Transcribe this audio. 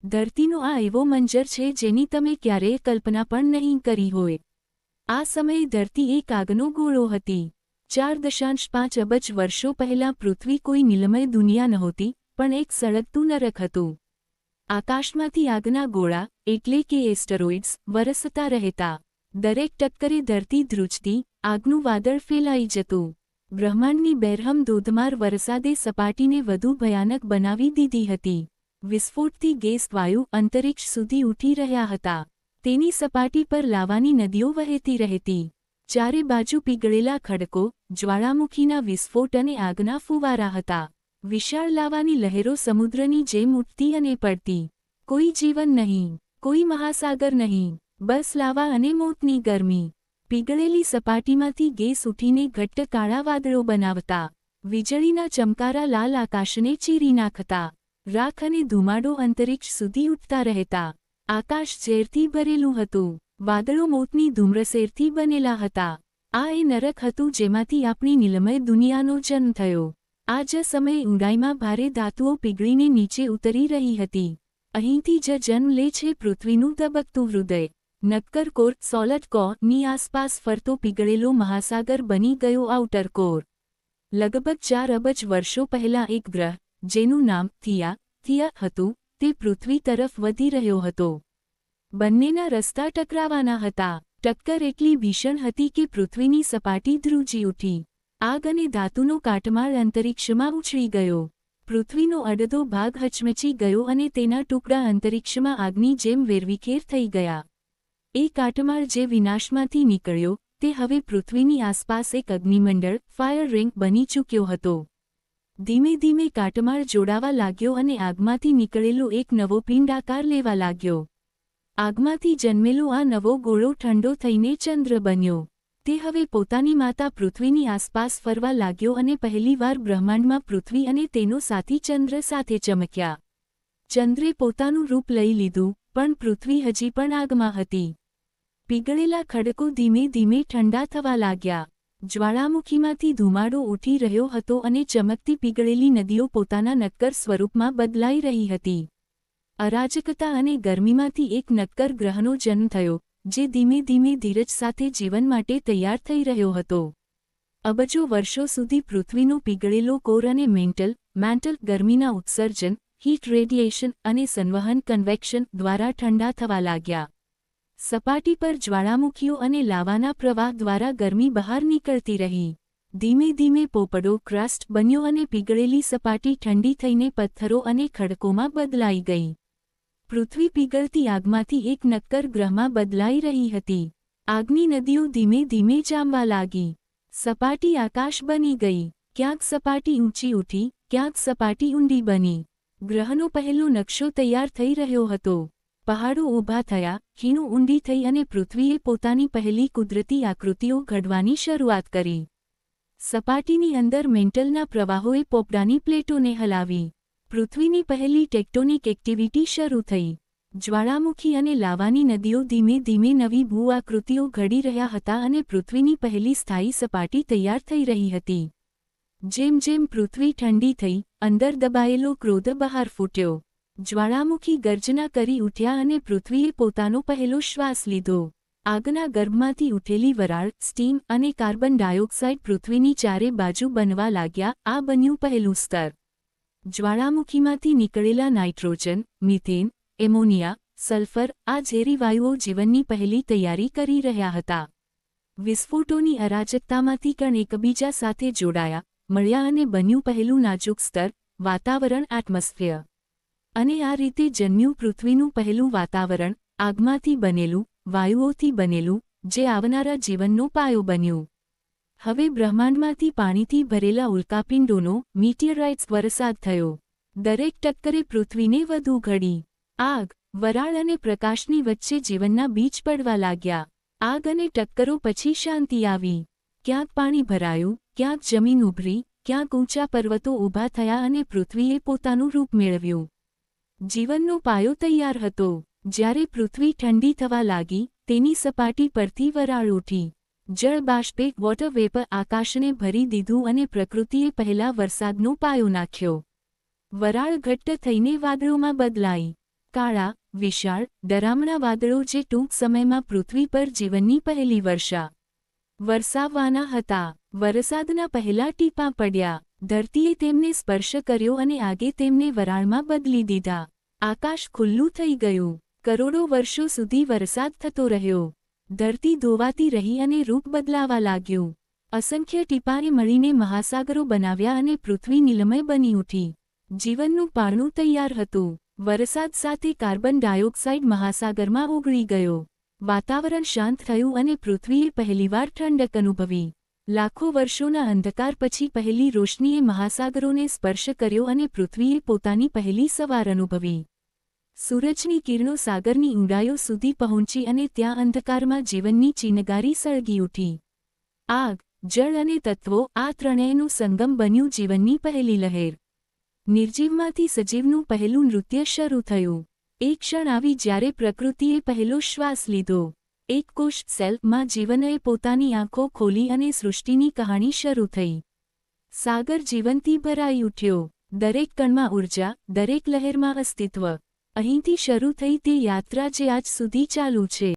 ધરતીનો આ એવો મંજર છે જેની તમે ક્યારેય કલ્પના પણ નહીં કરી હોય. આ સમયે ધરતી એક આગનો ગોળો હતી. 4.5 અબજ વર્ષો પહેલાં પૃથ્વી કોઈ નીલમય દુનિયા નહોતી, પણ એક સળગતું નરક હતું. આકાશમાંથી આગના ગોળા, એટલે કે એસ્ટરોઇડ્સ, વરસતા રહેતા. દરેક ટક્કરે ધરતી ધ્રુજતી, આગનું વાદળ ફેલાઈ જતું. બ્રહ્માંડની બેરહમ ધોધમાર વરસાદે સપાટીને વધુ ભયાનક બનાવી દીધી હતી. વિસ્ફોટથી ગેસ વાયુ અંતરિક્ષ સુધી ઉઠી રહ્યા હતા. તેની સપાટી પર લાવાની નદીઓ વહેતી રહેતી. ચારે બાજુ પીગળેલા ખડકો, જ્વાળામુખીના વિસ્ફોટ અને આગના ફુવારા હતા. વિશાળ લાવાની લહેરો સમુદ્રની જેમ ઉઠતી અને પડતી. કોઈ જીવન નહીં, કોઈ મહાસાગર નહીં, બસ લાવા અને મોતની ગરમી. પીગળેલી સપાટીમાંથી ગેસ ઉઠીને ઘટ્ટ કાળા વાદળો બનાવતા. વીજળીના ચમકારા લાલ આકાશને ચીરી નાખતા. રાખ અને ધુમાડો અંતરિક્ષ સુધી ઉઠતા રહેતા. આકાશ ઝેરથી ભરેલું હતું. વાદળો મોતની ધૂમ્રસેરથી બનેલા હતા. આ એ નરક હતું જેમાંથી આપણી નીલમય દુનિયાનો જન્મ થયો. આ જ સમયે ઊંડાઈમાં ભારે ધાતુઓ પીગળીને નીચે ઉતરી રહી હતી. અહીંથી જ જન્મ લે છે પૃથ્વીનું ધબકતું હૃદય. નક્કર કોર, સોલટ કોરની આસપાસ ફરતો પીગળેલો મહાસાગર બની ગયો આઉટર કોર. લગભગ 4 અબજ વર્ષો પહેલાં એક ગ્રહ, જેનું નામ થિયા હતું, તે પૃથ્વી તરફ વધી રહ્યો હતો. બંનેના રસ્તા ટકરાવાના હતા. ટક્કર એટલી ભીષણ હતી કે પૃથ્વીની સપાટી ધ્રુજી ઉઠી. આગ અને ધાતુનો કાટમાળ અંતરિક્ષમાં ઉછળી ગયો. પૃથ્વીનો અડધો ભાગ હચમચી ગયો અને તેના ટુકડા અંતરિક્ષમાં આગની જેમ વેરવિખેર થઈ ગયા. એ કાટમાળ જે વિનાશમાંથી નીકળ્યો, તે હવે પૃથ્વીની આસપાસ એક અગ્નિમંડળ, ફાયર રિંગ બની ચૂક્યો હતો. ધીમે ધીમે કાટમાળ જોડાવા લાગ્યો અને આગમાંથી નીકળેલો એક નવો પિંડ આકાર લેવા લાગ્યો. આગમાંથી જન્મેલો આ નવો ગોળો ઠંડો થઈને ચંદ્ર બન્યો. તે હવે પોતાની માતા પૃથ્વીની આસપાસ ફરવા લાગ્યો અને પહેલીવાર બ્રહ્માંડમાં પૃથ્વી અને તેનો સાથી ચંદ્ર સાથે ચમક્યા. ચંદ્રે પોતાનું રૂપ લઈ લીધું, પણ પૃથ્વી હજી પણ આગમાં હતી. પીગળેલા ખડકો ધીમે ધીમે ઠંડા થવા લાગ્યા. જ્વાળામુખીમાંથી ધુમાડો ઉઠી રહ્યો હતો અને ચમકતી પીગળેલી નદીઓ પોતાના નક્કર સ્વરૂપમાં બદલાઈ રહી હતી. અરાજકતા અને ગરમીમાંથી એક નક્કર ગ્રહનો જન્મ થયો, જે ધીમે ધીમે ધીરજ સાથે જીવન માટે તૈયાર થઈ રહ્યો હતો. અબજો વર્ષો સુધી પૃથ્વીનો પીગળેલો કોર અને મેન્ટલ ગરમીના ઉત્સર્જન, હીટ રેડિયેશન અને સંવહન કન્વેક્શન દ્વારા ઠંડા થવા લાગ્યા. સપાટી પર જ્વાળામુખીઓ અને લાવાના પ્રવાહ દ્વારા ગરમી બહાર નીકળતી રહી. ધીમે ધીમે પોપડો ક્રસ્ટ બન્યો અને પીગળેલી સપાટી ઠંડી થઈને પથ્થરો અને ખડકોમાં બદલાઈ ગઈ. પૃથ્વી પીગળતી આગમાંથી એક નક્કર ગ્રહમાં બદલાઈ રહી હતી. આગની નદીઓ ધીમે ધીમે જામવા લાગી. સપાટી આકાશ બની ગઈ. ક્યાંક સપાટી ઊંચી ઉઠી, ક્યાંક સપાટી ઊંડી બની. ગ્રહનો પહેલો નકશો તૈયાર થઈ રહ્યો હતો. પહાડો ઊભા થયા, ખીણો ઊંડી થઈ અને પૃથ્વીએ પોતાની પહેલી કુદરતી આકૃતિઓ ઘડવાની શરૂઆત કરી. સપાટીની અંદર મેન્ટલના પ્રવાહોએ પોપડાની પ્લેટોને હલાવી. પૃથ્વીની પહેલી ટેક્ટોનિક એક્ટિવિટી શરૂ થઈ. જ્વાળામુખી અને લાવાની નદીઓ ધીમે ધીમે નવી ભૂ આકૃતિઓ ઘડી રહ્યા હતા અને પૃથ્વીની પહેલી સ્થાયી સપાટી તૈયાર થઈ રહી હતી. જેમ જેમ પૃથ્વી ઠંડી થઈ, અંદર દબાયેલો ક્રોધ બહાર ફૂટ્યો. જ્વાળામુખી ગર્જના કરી ઉઠ્યા અને પૃથ્વીએ પોતાનો પહેલો શ્વાસ લીધો. આગના ગર્ભમાંથી ઉઠેલી વરાળ, સ્ટીમ અને કાર્બન ડાયોક્સાઇડ પૃથ્વીની ચારે બાજુ બનવા લાગ્યા. આ બન્યું પહેલું સ્તર. જ્વાળામુખીમાંથી નીકળેલા નાઇટ્રોજન, મિથેન, એમોનિયા, સલ્ફર, આ ઝેરી વાયુઓ જીવનની પહેલી તૈયારી કરી રહ્યા હતા. વિસ્ફોટોની અરાજકતામાંથી કણ એકબીજા સાથે જોડાયા, મળ્યા અને બન્યું પહેલું નાજુક સ્તર, વાતાવરણ, એટમોસ્ફિયર. અને આ રીતે જન્મ્યું પૃથ્વીનું પહેલું વાતાવરણ, આગમાંથી બનેલું, વાયુઓથી બનેલું, જે આવનારા જીવનનો પાયો બન્યું. હવે બ્રહ્માંડમાંથી પાણીથી ભરેલા ઉલ્કાપિંડોનો, મીટિયરાઇટ્સ વરસાદ થયો. દરેક ટક્કરે પૃથ્વીને વધુ ઘડી. આગ, વરાળ અને પ્રકાશની વચ્ચે જીવનના બીજ પડવા લાગ્યા. આગ અને ટક્કરો પછી શાંતિ આવી. ક્યાંક પાણી ભરાયું, ક્યાંક જમીન ઉભરી, ક્યાંક ઊંચા પર્વતો ઊભા થયા અને પૃથ્વીએ પોતાનું રૂપ મેળવ્યું. જીવનનો પાયો તૈયાર હતો. જ્યારે પૃથ્વી ઠંડી થવા લાગી, તેની સપાટી પરથી વરાળ ઉઠી. જળબાષ્પે વોટર વેપર આકાશને ભરી દીધું અને પ્રકૃતિએ પહેલા વરસાદનો પાયો નાખ્યો. વરાળ ઘટ્ટ થઈને વાદળોમાં બદલાઈ. કાળા, વિશાળ, ડરામણા વાદળો જે ટૂંક સમયમાં પૃથ્વી પર જીવનની પહેલી વર્ષા વરસાવવાના હતા. વરસાદના પહેલા ટીપાં પડ્યા. ધરતીએ તેમને સ્પર્શ કર્યો અને આગે તેમને વરાળમાં બદલી દીધા. આકાશ ખુલ્લું થઈ ગયું. કરોડો વર્ષો સુધી વરસાદ થતો રહ્યો. ધરતી ધોવાતી રહી અને રૂપ બદલાવા લાગ્યું. અસંખ્ય ટીપાંએ મળીને મહાસાગરો બનાવ્યા અને પૃથ્વી નીલમય બની ઉઠી. જીવનનું પારણું તૈયાર હતું. વરસાદ સાથે કાર્બન ડાયોક્સાઇડ મહાસાગરમાં ઓગળી ગયો. વાતાવરણ શાંત થયું અને પૃથ્વીએ પહેલીવાર ઠંડક અનુભવી. લાખો વર્ષોના અંધકાર પછી પહેલી રોશનીએ મહાસાગરોને સ્પર્શ કર્યો અને પૃથ્વીએ પોતાની પહેલી સવાર અનુભવી. સૂરજની કિરણો સાગરની ઊંડાઈઓ સુધી પહોંચી અને ત્યાં અંધકારમાં જીવનની ચિનગારી સળગી ઉઠી. આગ, જળ અને તત્વો આ ત્રણેયનું સંગમ બન્યું જીવનની પહેલી લહેર. નિર્જીવમાંથી સજીવનું પહેલું નૃત્ય શરૂ થયું. એક ક્ષણ આવી જ્યારે પ્રકૃતિએ પહેલો શ્વાસ લીધો. એક કોષ સેલમાં જીવનએ પોતાની આંખો ખોલી અને સૃષ્ટિની કહાણી શરૂ થઈ. સાગર જીવનથી ભરાઈ ઉઠ્યો. દરેક કણમાં ઊર્જા, દરેક લહેરમાં અસ્તિત્વ. અહીંથી શરૂ થઈ તે યાત્રા જે આજ સુધી ચાલુ છે.